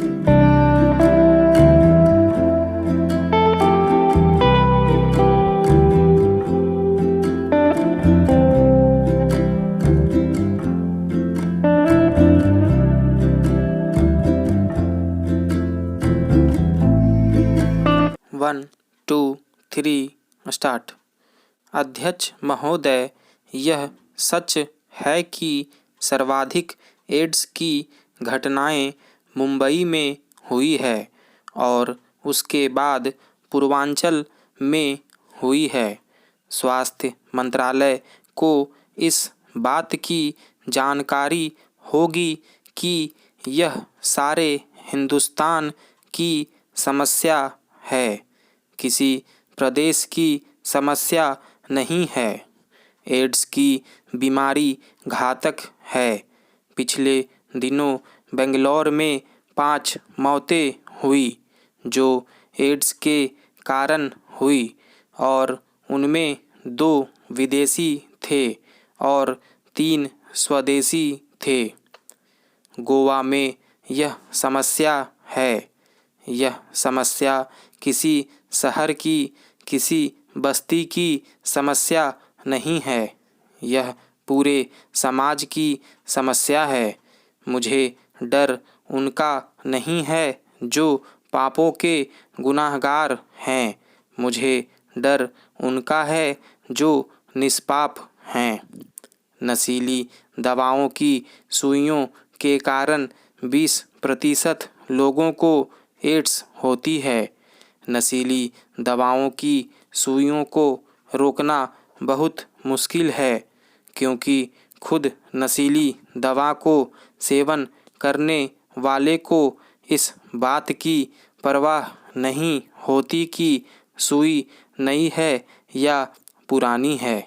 1 2 3 start. अध्यक्ष महोदय, यह सच है कि सर्वाधिक एड्स की घटनाएं मुंबई में हुई है और उसके बाद पूर्वांचल में हुई है। स्वास्थ्य मंत्रालय को इस बात की जानकारी होगी कि यह सारे हिंदुस्तान की समस्या है, किसी प्रदेश की समस्या नहीं है। एड्स की बीमारी घातक है। पिछले दिनों बेंगलोर में 5 मौतें हुई जो एड्स के कारण हुई और उनमें 2 विदेशी थे और 3 स्वदेशी थे। गोवा में यह समस्या है। यह समस्या किसी शहर की, किसी बस्ती की समस्या नहीं है। यह पूरे समाज की समस्या है। मुझे डर उनका नहीं है जो पापों के गुनाहगार हैं। मुझे डर उनका है जो निष्पाप हैं। नशीली दवाओं की सुइयों के कारण 20% लोगों को एड्स होती है। नशीली दवाओं की सुइयों को रोकना बहुत मुश्किल है क्योंकि खुद नशीली दवा को सेवन करने वाले को इस बात की परवाह नहीं होती कि सुई नई है या पुरानी है।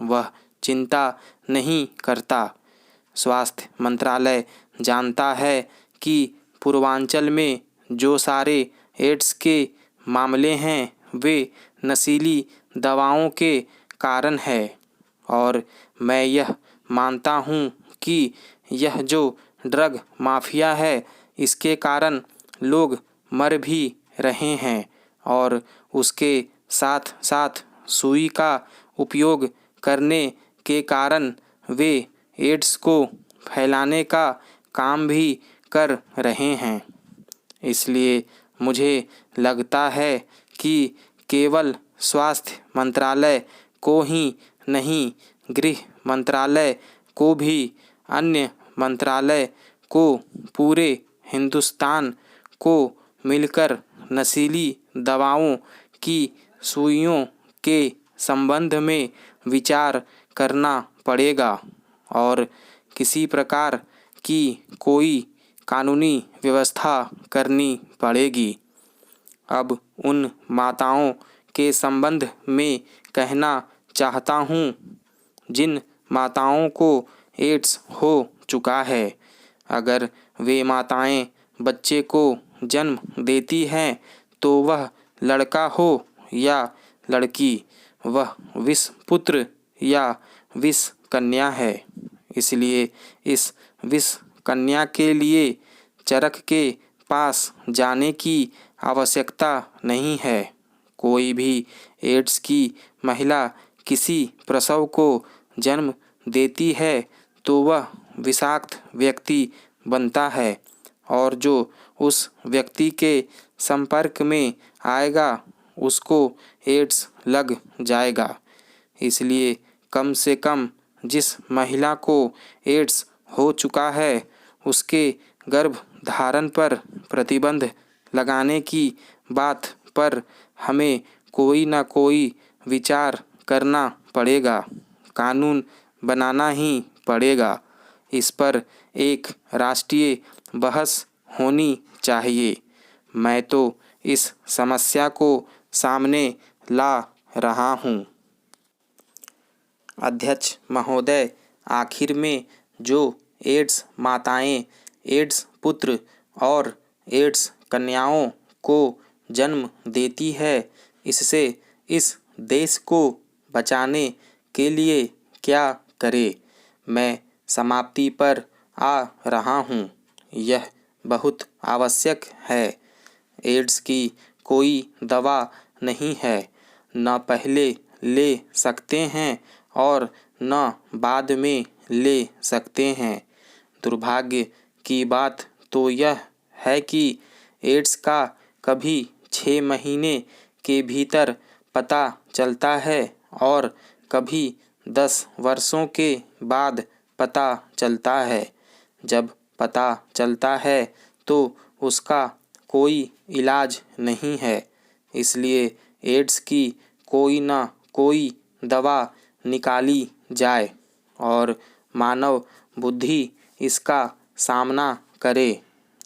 वह चिंता नहीं करता। स्वास्थ्य मंत्रालय जानता है कि पूर्वांचल में जो सारे एड्स के मामले हैं वे नशीली दवाओं के कारण है और मैं यह मानता हूँ कि यह जो ड्रग माफिया है इसके कारण लोग मर भी रहे हैं और उसके साथ साथ सुई का उपयोग करने के कारण वे एड्स को फैलाने का काम भी कर रहे हैं। इसलिए मुझे लगता है कि केवल स्वास्थ्य मंत्रालय को ही नहीं, गृह मंत्रालय को भी, अन्य मंत्रालय को, पूरे हिंदुस्तान को मिलकर नशीली दवाओं की सुइयों के संबंध में विचार करना पड़ेगा और किसी प्रकार की कोई कानूनी व्यवस्था करनी पड़ेगी। अब उन माताओं के संबंध में कहना चाहता हूँ जिन माताओं को एड्स हो चुका है। अगर वे माताएं बच्चे को जन्म देती हैं तो वह लड़का हो या लड़की, वह विष पुत्र या विष कन्या है। इसलिए इस विष कन्या के लिए चरक के पास जाने की आवश्यकता नहीं है। कोई भी एड्स की महिला किसी प्रसव को जन्म देती है तो वह विषाक्त व्यक्ति बनता है और जो उस व्यक्ति के संपर्क में आएगा उसको एड्स लग जाएगा। इसलिए कम से कम जिस महिला को एड्स हो चुका है उसके गर्भ धारण पर प्रतिबंध लगाने की बात पर हमें कोई ना कोई विचार करना पड़ेगा, कानून बनाना ही पड़ेगा। इस पर एक राष्ट्रीय बहस होनी चाहिए। मैं तो इस समस्या को सामने ला रहा हूँ। अध्यक्ष महोदय, आखिर में जो एड्स माताएं, एड्स पुत्र और एड्स कन्याओं को जन्म देती है, इससे इस देश को बचाने के लिए क्या करे। मैं समाप्ति पर आ रहा हूँ। यह बहुत आवश्यक है। एड्स की कोई दवा नहीं है, न पहले ले सकते हैं और न बाद में ले सकते हैं। दुर्भाग्य की बात तो यह है कि एड्स का कभी 6 महीने के भीतर पता चलता है और कभी 10 वर्षों के बाद पता चलता है। जब पता चलता है तो उसका कोई इलाज नहीं है। इसलिए एड्स की कोई न कोई दवा निकाली जाए और मानव बुद्धि इसका सामना करे,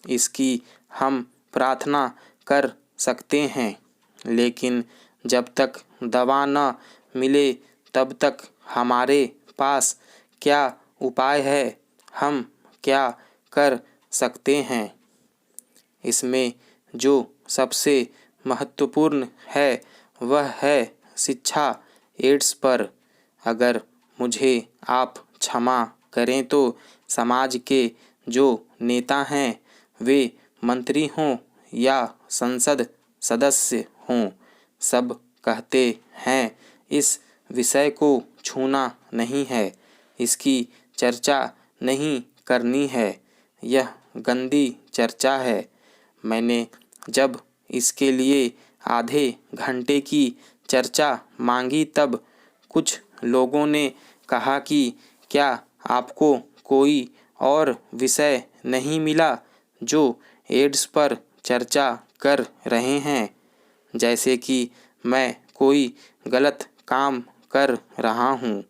इसकी हम प्रार्थना कर सकते हैं। लेकिन जब तक दवा न मिले तब तक हमारे पास क्या उपाय है, हम क्या कर सकते हैं? इसमें जो सबसे महत्वपूर्ण है वह है शिक्षा एड्स पर। अगर मुझे आप क्षमा करें तो समाज के जो नेता हैं, वे मंत्री हों या संसद सदस्य हों, सब कहते हैं इस विषय को छूना नहीं है, इसकी चर्चा नहीं करनी है, यह गंदी चर्चा है। मैंने जब इसके लिए आधे घंटे की चर्चा मांगी तब कुछ लोगों ने कहा कि क्या आपको कोई और विषय नहीं मिला जो एड्स पर चर्चा कर रहे हैं, जैसे कि मैं कोई गलत काम कर रहा हूँ।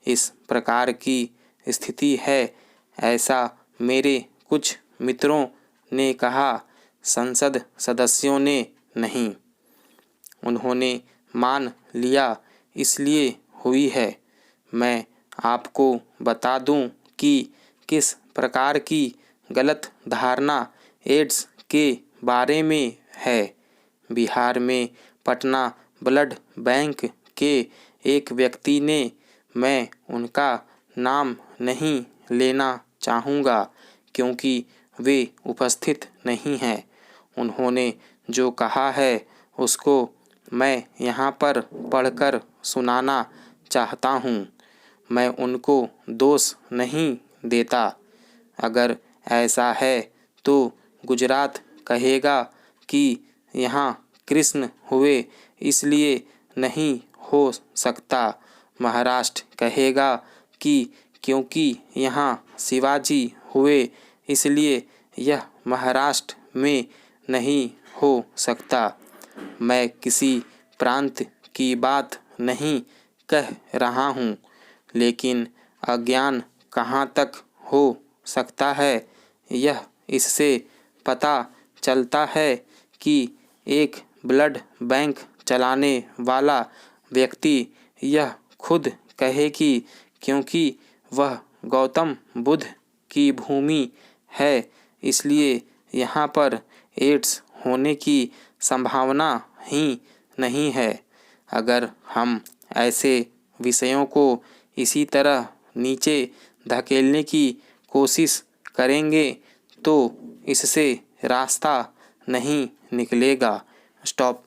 इस प्रकार की स्थिति है, ऐसा मेरे कुछ मित्रों ने कहा, संसद सदस्यों ने नहीं। उन्होंने मान लिया इसलिए हुई है। मैं आपको बता दूं कि किस प्रकार की गलत धारणा एड्स के बारे में है। बिहार में पटना ब्लड बैंक के एक व्यक्ति ने, मैं उनका नाम नहीं लेना चाहूँगा क्योंकि वे उपस्थित नहीं हैं, उन्होंने जो कहा है उसको मैं यहाँ पर पढ़कर सुनाना चाहता हूँ। मैं उनको दोष नहीं देता। अगर ऐसा है तो गुजरात कहेगा कि यहाँ कृष्ण हुए इसलिए नहीं हो सकता। महाराष्ट्र कहेगा कि क्योंकि यहाँ शिवाजी हुए इसलिए यह महाराष्ट्र में नहीं हो सकता। मैं किसी प्रांत की बात नहीं कह रहा हूँ, लेकिन अज्ञान कहाँ तक हो सकता है यह इससे पता चलता है कि एक ब्लड बैंक चलाने वाला व्यक्ति यह खुद कहे कि क्योंकि वह गौतम बुद्ध की भूमि है इसलिए यहाँ पर एड्स होने की संभावना ही नहीं है। अगर हम ऐसे विषयों को इसी तरह नीचे धकेलने की कोशिश करेंगे तो इससे रास्ता नहीं निकलेगा। स्टॉप।